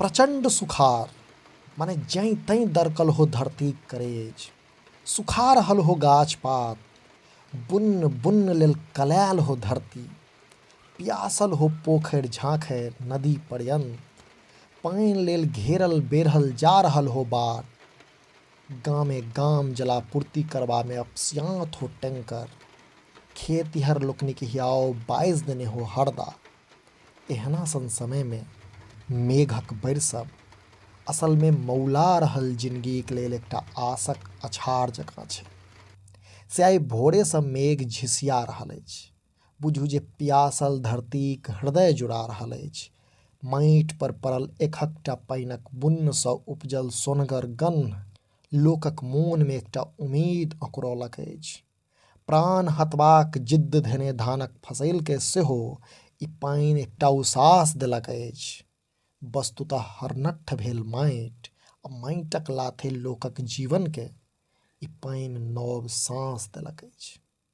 प्रचंड सुखार माने जई तई दरकल हो धरती करेज, सुखार हल हो गाछ पात, बुन्न बुन्न लेल कलैल हो धरती, प्यासल हो पोखरि झाँखरि नदी पर्यंत, पानि लेल घेरल बेरहल जा रहल हो बाट, गामे गाम जलापूर्ति करबा में अपसियात हो टैंकर, खेतिहर लोकनिक हियाव बाइज देने हो हरदा। एहना सन समय में मेघक बरसब असल में मौला रहल जिंदगीक लेल एकटा आशक अछाड़ जकाँ छै। से आइ भोरेसँ मेघ झिसिया रहल अछि, बुझू जे प्यासल धरतीक हृदय जुड़ा रहल अछि। माटि पर पड़ल एकहकटा पानिक बुन्नसँ उपजल सोनगर गन्ध लोकक मोन में एकटा उम्मीद अंकुरौलक अछि। प्राण हतबाक जिद्द धेने धानक फसिल के सेहो ई पानि एकटा उसास देलक अछि। वस्तुतः हरनट्ठ भेल माटि आ माटिक लाथे लोकक जीवन के ई पानि नव सांस देलक अछि।